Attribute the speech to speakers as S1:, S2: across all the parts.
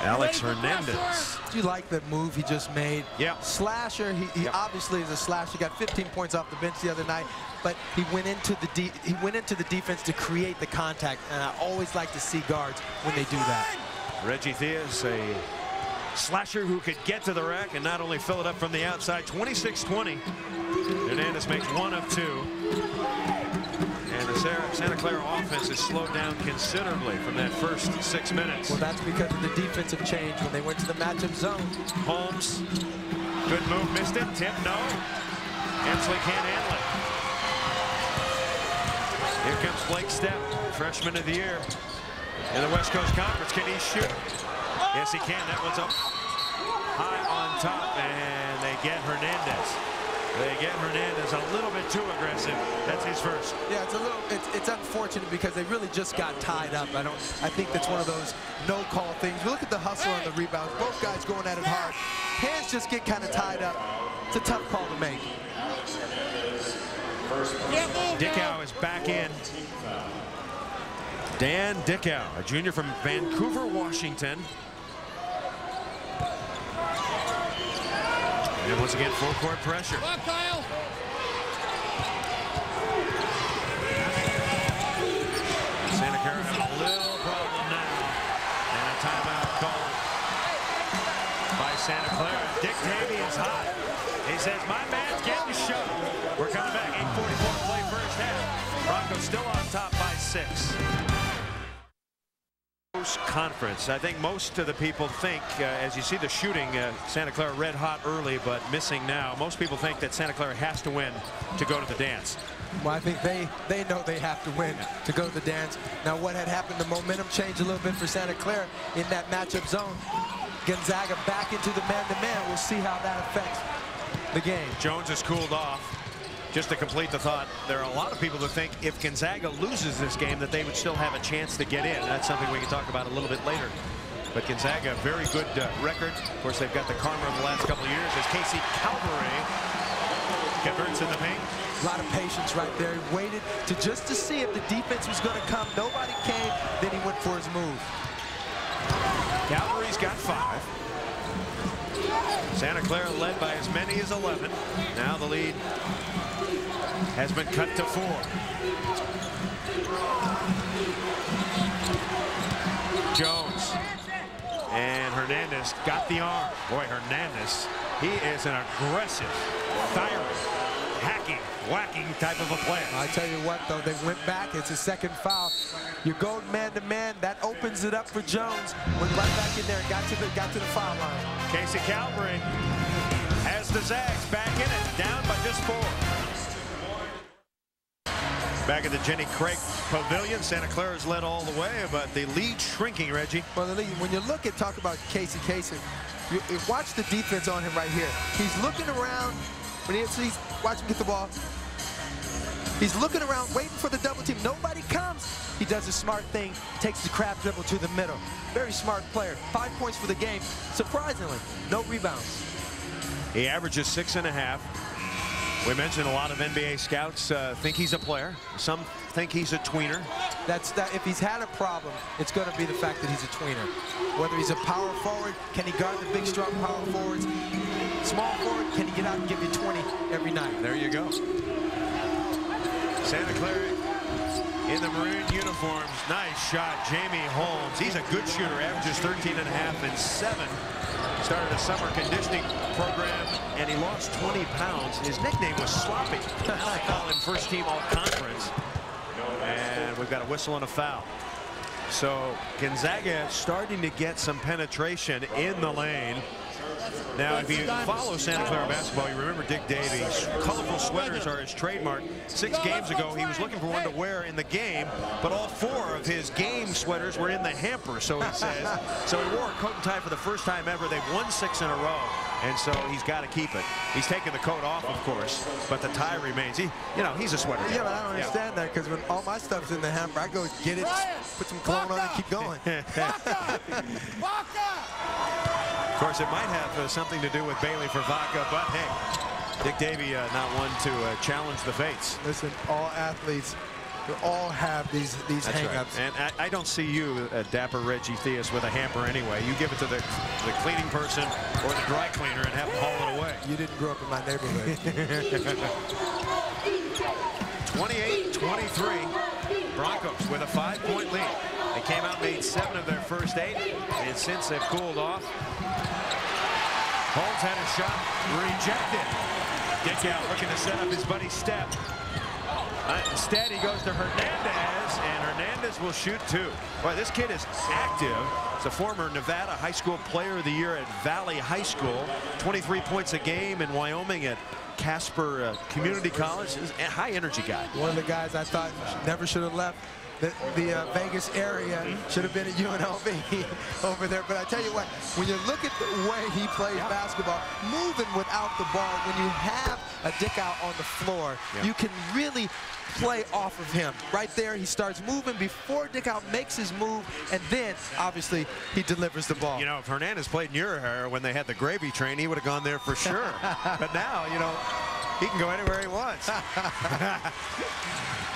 S1: Alex Hernandez.
S2: Do you like that move he just made?
S1: Yeah.
S2: Slasher. He obviously is a slasher. He got 15 points off the bench the other night, but he went into the defense to create the contact, and I always like to see guards when they do that.
S1: Reggie Theus, a slasher who could get to the rack and not only fill it up from the outside. 26-20. Hernandez makes 1 of 2. And the Santa Clara offense is slowed down considerably from that first 6 minutes.
S2: Well, that's because of the defensive change when they went to the matchup zone.
S1: Holmes, good move, missed it. Tip, no. Hensley can't handle it. Here comes Blake Stepp, freshman of the year in the West Coast Conference. Can he shoot? Yes, he can. That one's up high on top, and they get Hernandez. They get Hernandez a little bit too aggressive. That's his first.
S2: Yeah, it's unfortunate because they really just got tied up. I think that's one of those no-call things. Look at the hustle on the rebounds. Both guys going at it hard. Hands just get kind of tied up. It's a tough call to make.
S1: Dickow is back in. Dan Dickow, a junior from Vancouver, Washington. And once again, full court pressure.
S3: Come on, Kyle.
S1: Santa Clara having a little problem now. And a timeout called by Santa Clara. Dick Davey is hot. He says, my man's getting shot. We're coming back. 8:44 to play first half. Broncos still on top by 6. Conference. I think most of the people think, as you see the shooting, Santa Clara red hot early but missing now. Most people think that Santa Clara has to win to go to the dance.
S2: Well, I think they know they have to win to go to the dance. Now, what had happened, the momentum changed a little bit for Santa Clara in that matchup zone. Gonzaga back into the man-to-man. We'll see how that affects the game.
S1: Jones has cooled off. Just to complete the thought, there are a lot of people that think if Gonzaga loses this game that they would still have a chance to get in. That's something we can talk about a little bit later. But Gonzaga, very good record. Of course, they've got the karma of the last couple of years as Casey Calvary converts in the paint.
S2: A lot of patience right there. He waited just to see if the defense was going to come. Nobody came. Then he went for his move.
S1: Calvary's got 5. Santa Clara led by as many as 11. Now the lead has been cut to 4. Jones and Hernandez got the arm. Boy, Hernandez, he is an aggressive, fiery, hacking, whacking type of a player.
S2: I tell you what, though, they went back. It's a second foul. You're going man-to-man. That opens it up for Jones. Went right back in there and got to the foul line.
S1: Casey Calvary has the Zags back in it, down by just 4. Back at the Jenny Craig Pavilion, Santa Clara's led all the way, but the lead shrinking, Reggie.
S2: Well, the lead, when you talk about Casey, you watch the defense on him right here. He's looking around. When he's watch him get the ball. He's looking around, waiting for the double team. Nobody comes. He does a smart thing, takes the crab dribble to the middle. Very smart player. 5 points for the game. Surprisingly, no rebounds.
S1: He averages 6.5. We mentioned a lot of NBA scouts think he's a player. Some think he's a tweener.
S2: If he's had a problem, it's going to be the fact that he's a tweener. Whether he's a power forward, can he guard the big, strong power forwards? Small forward, can he get out and give you 20 every night?
S1: There you go. Santa Clara in the maroon uniforms. Nice shot, Jamie Holmes. He's a good shooter, averages 13.5 and 7. Started a summer conditioning program, and he lost 20 pounds. His nickname was Sloppy. Now I call him first team all-conference. And we've got a whistle and a foul. So Gonzaga starting to get some penetration in the lane. Now, if you follow Santa Clara basketball, you remember Dick Davies. Colorful sweaters are his trademark. 6 games ago, he was looking for one to wear in the game, but all 4 of his game sweaters were in the hamper, so he says. So he wore a coat and tie for the first time ever. They've won 6 in a row, and so he's got to keep it. He's taking the coat off, of course, but the tie remains. He's a sweater guy.
S2: Yeah, but I don't understand that, because when all my stuff's in the hamper, I go get it, put some cologne on it, and keep going.
S1: Of course, it might have something to do with Bailey for vodka, but hey, Dick Davey not one to challenge the fates.
S2: Listen, all athletes We all have these hang-ups.
S1: Right. And I don't see you, dapper Reggie Theus, with a hamper anyway. You give it to the cleaning person or the dry cleaner and have them haul it away.
S2: You didn't grow up in my neighborhood.
S1: 28-23. Broncos with a 5-point lead. They came out and made 7 of their first 8, and since they've cooled off, Holmes had a shot, rejected. Dick out looking to set up his buddy Step. Instead, he goes to Hernandez, and Hernandez will shoot 2. Boy, this kid is active. He's a former Nevada High School Player of the Year at Valley High School. 23 points a game in Wyoming at Casper Community College. He's a high-energy guy.
S2: One of the guys I thought never should have left the Vegas area. Should have been at UNLV over there. But I tell you what, when you look at the way he plays basketball, moving without the ball, when you have a Dick out on the floor, you can really play off of him. Right there, he starts moving before Dick out makes his move, and then, obviously, he delivers the ball.
S1: You know, if Hernandez played in your era when they had the gravy train, he would have gone there for sure. But now, you know, he can go anywhere he wants.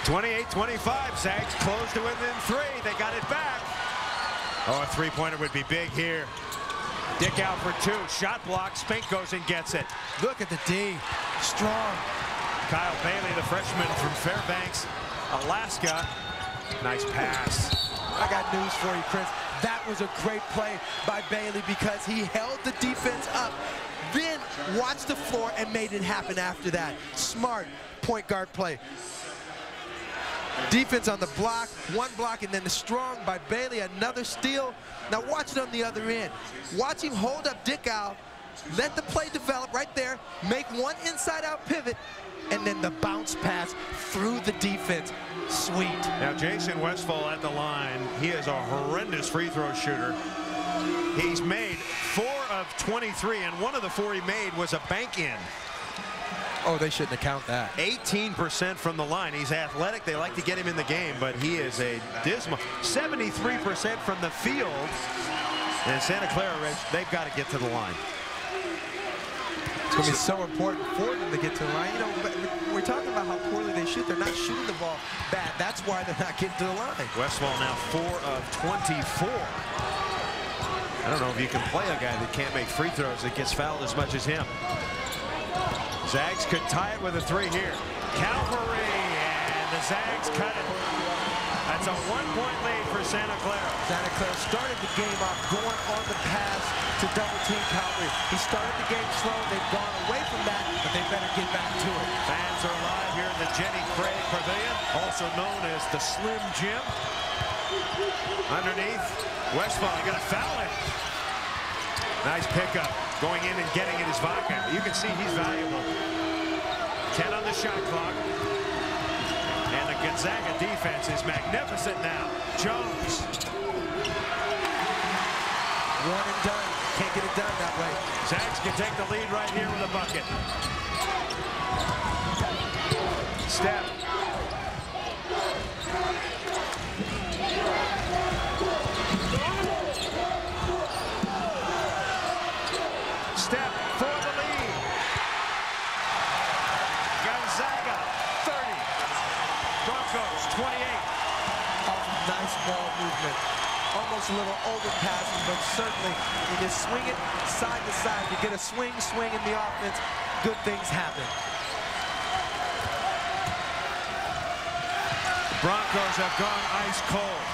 S1: 28-25, Zags close to within 3. They got it back. Oh, a three-pointer would be big here. Dick out for 2. Shot block. Spink goes and gets it.
S2: Look at the D. Strong.
S1: Kyle Bailey, the freshman from Fairbanks, Alaska. Nice pass.
S2: I got news for you, Chris. That was a great play by Bailey because he held the defense up, then watched the floor and made it happen after that. Smart point guard play. Defense on the block, 1 block, and then the strong by Bailey, another steal. Now watch it on the other end. Watch him hold up Dick out, let the play develop right there, make 1 inside-out pivot, and then the bounce pass through the defense. Sweet.
S1: Now Jason Westphal at the line. He is a horrendous free throw shooter. He's made 4 of 23, and 1 of the 4 he made was a bank in.
S2: Oh, they shouldn't account that.
S1: 18% from the line. He's athletic. They like to get him in the game, but he is a dismal. 73% from the field. And Santa Clara, they've got to get to the line.
S2: It's going to be so important for them to get to the line. You know, we're talking about how poorly they shoot. They're not shooting the ball bad. That's why they're not getting to the line.
S1: Westphal now 4 of 24. I don't know if you can play a guy that can't make free throws that gets fouled as much as him. Zags could tie it with a 3 here. Calvary, and the Zags cut it. That's a 1-point lead for Santa Clara.
S2: Santa Clara started the game off going on the pass to double-team Calvary. He started the game slow. They've gone away from that, but they better get back to it.
S1: Fans are live here in the Jenny Craig Pavilion, also known as the Slim Jim. Underneath, Westphal, you got to foul it. Nice pickup. Going in and getting it is Vaca. You can see he's valuable. 10 on the shot clock. And the Gonzaga defense is magnificent now. Jones.
S2: 1 and done. Can't get it done that way.
S1: Zags can take the lead right here with a bucket. Step. Step for the lead. Gonzaga 30. Broncos 28.
S2: Oh, nice ball movement. Almost a little overpassing, but certainly when you swing it side to side, you get a swing in the offense, good things happen.
S1: Broncos have gone ice cold.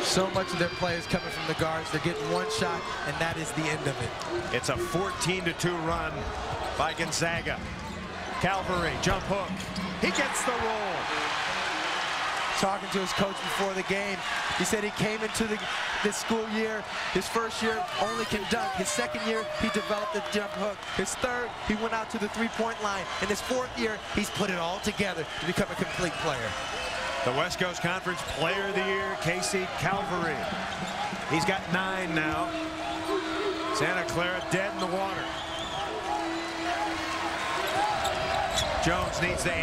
S2: So much of their play is coming from the guards. They're getting 1 shot, and that is the end of it.
S1: It's a 14-2 run by Gonzaga. Calvary, jump hook. He gets the roll.
S2: Talking to his coach before the game, he said he came into this school year, his first year only can dunk. His second year, he developed the jump hook. His third, he went out to the 3-point line. In his 4th year, he's put it all together to become a complete player.
S1: The West Coast Conference Player of the Year, Casey Calvary. He's got 9 now. Santa Clara dead in the water. Jones needs to